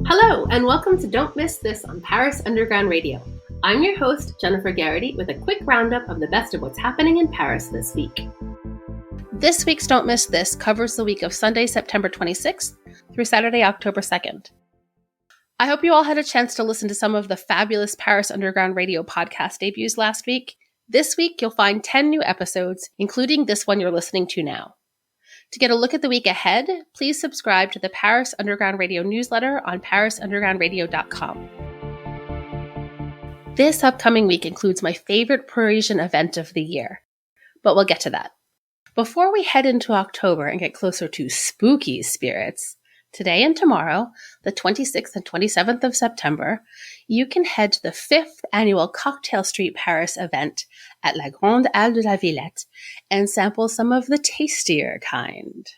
Hello, and welcome to Don't Miss This on Paris Underground Radio. I'm your host, Jennifer Garrity, with a quick roundup of the best of what's happening in Paris this week. This week's Don't Miss This covers the week of Sunday, September 26th through Saturday, October 2nd. I hope you all had a chance to listen to some of the fabulous Paris Underground Radio podcast debuts last week. This week, you'll find 10 new episodes, including this one you're listening to now. To get a look at the week ahead, please subscribe to the Paris Underground Radio newsletter on parisundergroundradio.com. This upcoming week includes my favorite Parisian event of the year, but we'll get to that. Before we head into October and get closer to spooky spirits, today and tomorrow, the 26th and 27th of September, you can head to the 5th annual Cocktail Street Paris event at La Grande Halle de la Villette and sample some of the tastier kind.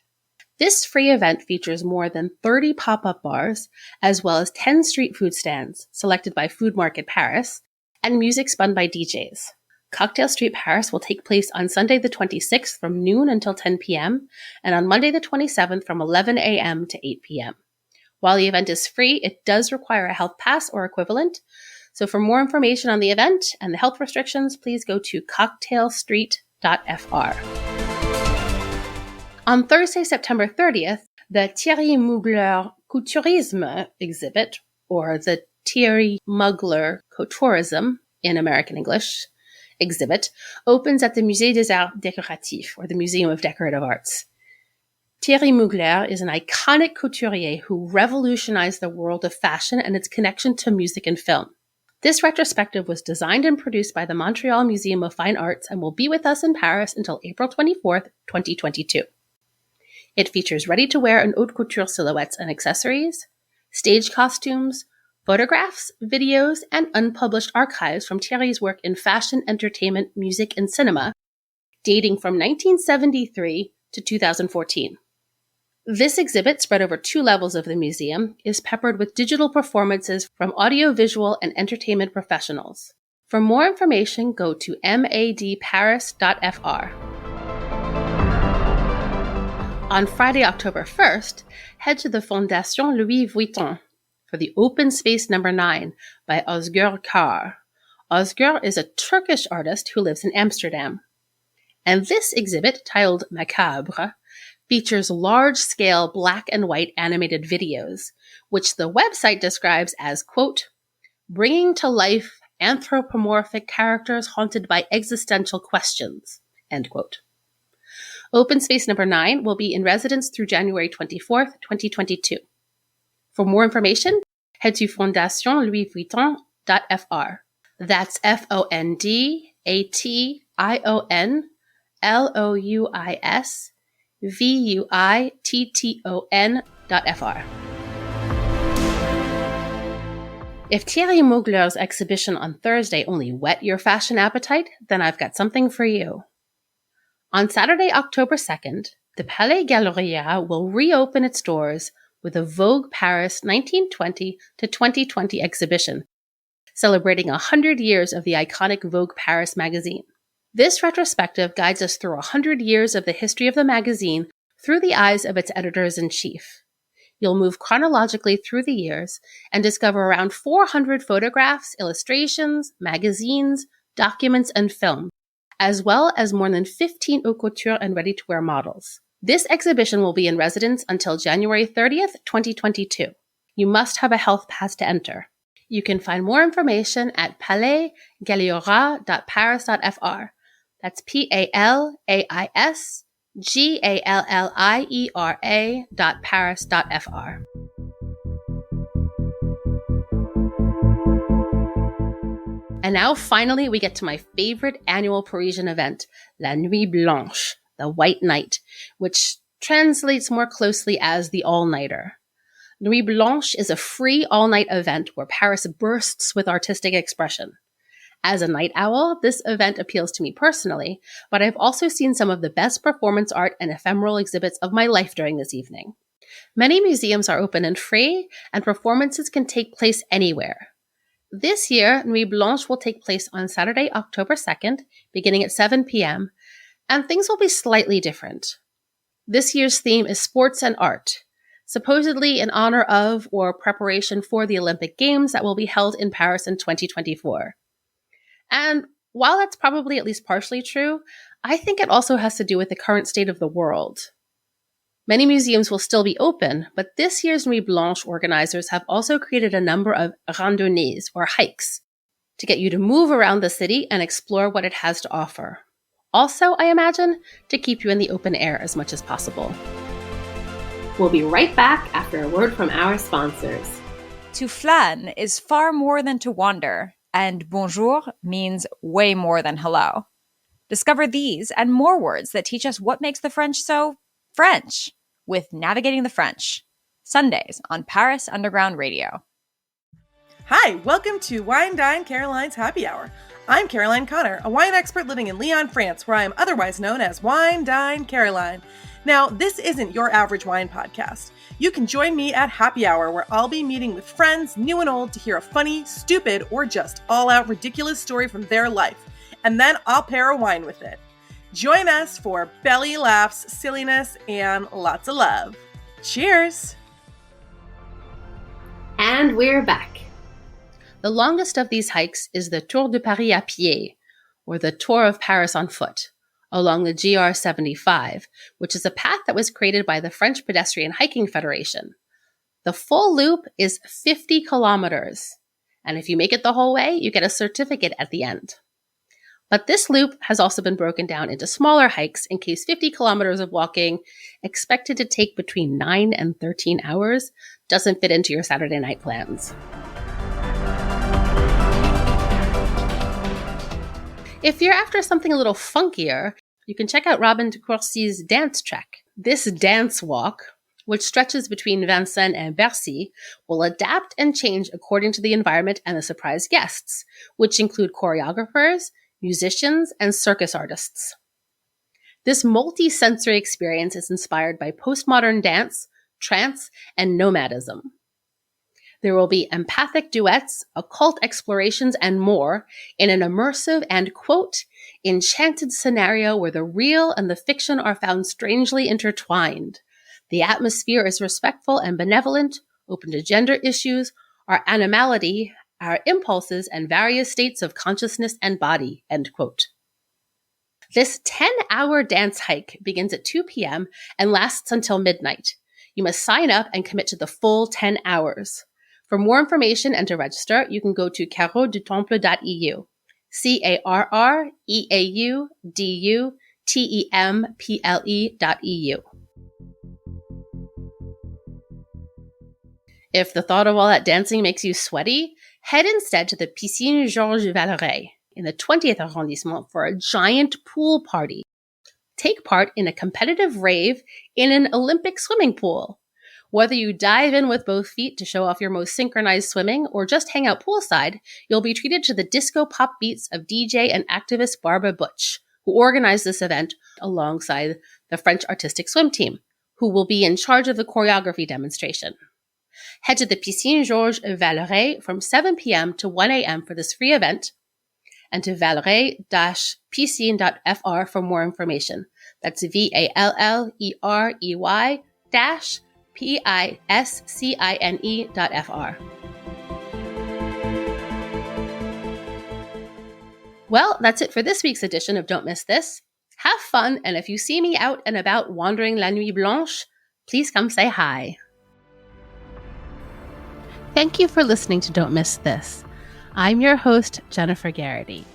This free event features more than 30 pop-up bars, as well as 10 street food stands selected by Food Market Paris, and music spun by DJs. Cocktail Street Paris will take place on Sunday the 26th from noon until 10 p.m. and on Monday the 27th from 11 a.m. to 8 p.m. While the event is free, it does require a health pass or equivalent. So for more information on the event and the health restrictions, please go to cocktailstreet.fr. On Thursday, September 30th, the Thierry Mugler Coutourisme exhibit, or the Thierry Mugler Coutourism in American English, exhibit opens at the Musée des Arts Décoratifs, or the Museum of Decorative Arts. Thierry Mugler is an iconic couturier who revolutionized the world of fashion and its connection to music and film. This retrospective was designed and produced by the Montreal Museum of Fine Arts and will be with us in Paris until April 24th, 2022. It features ready-to-wear and haute couture silhouettes and accessories, stage costumes, photographs, videos, and unpublished archives from Thierry's work in fashion, entertainment, music, and cinema, dating from 1973 to 2014. This exhibit, spread over 2 levels of the museum, is peppered with digital performances from audiovisual and entertainment professionals. For more information, go to madparis.fr. On Friday, October 1st, head to the Fondation Louis Vuitton for the Open Space No. 9 by Sacre Coeur. Özgür is a Turkish artist who lives in Amsterdam. And this exhibit, titled Macabre, features large-scale black and white animated videos, which the website describes as, quote, bringing to life anthropomorphic characters haunted by existential questions, end quote. Open Space No. 9 will be in residence through January 24th, 2022. For more information, head to fondationlouisvuitton.fr. That's FONDATIONLOUISVUITTON.fr. If Thierry Mugler's exhibition on Thursday only whet your fashion appetite, then I've got something for you. On Saturday, October 2nd, the Palais Galleria will reopen its doors with a Vogue Paris 1920 to 2020 exhibition, celebrating 100 years of the iconic Vogue Paris magazine. This retrospective guides us through 100 years of the history of the magazine through the eyes of its editors-in-chief. You'll move chronologically through the years and discover around 400 photographs, illustrations, magazines, documents, and film, as well as more than 15 haute couture and ready-to-wear models. This exhibition will be in residence until January 30th, 2022. You must have a health pass to enter. You can find more information at palaisgalliera.paris.fr. That's PALAISGALLIERA.paris.fr. And now, finally, we get to my favorite annual Parisian event, La Nuit Blanche, the White Night, which translates more closely as the All-Nighter. Nuit Blanche is a free all-night event where Paris bursts with artistic expression. As a night owl, this event appeals to me personally, but I've also seen some of the best performance art and ephemeral exhibits of my life during this evening. Many museums are open and free, and performances can take place anywhere. This year, Nuit Blanche will take place on Saturday, October 2nd, beginning at 7 p.m., and things will be slightly different. This year's theme is sports and art. supposedly in honor of or preparation for the Olympic Games that will be held in Paris in 2024. And while that's probably at least partially true, I think it also has to do with the current state of the world. Many museums will still be open, but this year's Nuit Blanche organizers have also created a number of randonnées, or hikes, to get you to move around the city and explore what it has to offer. Also, I imagine, to keep you in the open air as much as possible. We'll be right back after a word from our sponsors. To flâne is far more than to wander, and bonjour means way more than hello. Discover these and more words that teach us what makes the French so French with Navigating the French, Sundays on Paris Underground Radio. Hi, welcome to Wine Dine Caroline's Happy Hour. I'm Caroline Connor, a wine expert living in Lyon, France, where I am otherwise known as Wine Dine Caroline. Now, this isn't your average wine podcast. You can join me at Happy Hour, where I'll be meeting with friends, new and old, to hear a funny, stupid, or just all-out ridiculous story from their life. And then I'll pair a wine with it. Join us for belly laughs, silliness, and lots of love. Cheers! And we're back. The longest of these hikes is the Tour de Paris à pied, or the Tour of Paris on foot, along the GR 75, which is a path that was created by the French Pedestrian Hiking Federation. The full loop is 50 kilometers, and if you make it the whole way, you get a certificate at the end. But this loop has also been broken down into smaller hikes in case 50 kilometers of walking, expected to take between 9 and 13 hours, doesn't fit into your Saturday night plans. If you're after something a little funkier, you can check out Robin de Courcy's Dance Trek. This dance walk, which stretches between Vincennes and Bercy, will adapt and change according to the environment and the surprise guests, which include choreographers, musicians, and circus artists. This multi-sensory experience is inspired by postmodern dance, trance, and nomadism. There will be empathic duets, occult explorations, and more in an immersive and, quote, enchanted scenario where the real and the fiction are found strangely intertwined. The atmosphere is respectful and benevolent, open to gender issues, our animality, our impulses, and various states of consciousness and body, end quote. This 10-hour dance hike begins at 2 p.m. and lasts until midnight. You must sign up and commit to the full 10 hours. For more information and to register, you can go to carreaudutemple.eu, carreaudutemple.eu. If the thought of all that dancing makes you sweaty, head instead to the Piscine Georges Valeret in the 20th arrondissement for a giant pool party. Take part in a competitive rave in an Olympic swimming pool. Whether you dive in with both feet to show off your most synchronized swimming or just hang out poolside, you'll be treated to the disco pop beats of DJ and activist Barbara Butch, who organized this event alongside the French artistic swim team, who will be in charge of the choreography demonstration. Head to the Piscine Georges Valeret from 7 p.m. to 1 a.m. for this free event, and to valeret-piscine.fr for more information. That's VALLERY-piscine.fr. Well, that's it for this week's edition of Don't Miss This. Have fun, and if you see me out and about wandering La Nuit Blanche, please come say hi. Thank you for listening to Don't Miss This. I'm your host, Jennifer Garrity.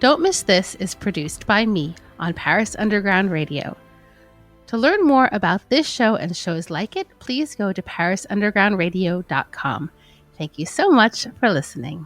Don't Miss This is produced by me on Paris Underground Radio. To learn more about this show and shows like it, please go to parisundergroundradio.com. Thank you so much for listening.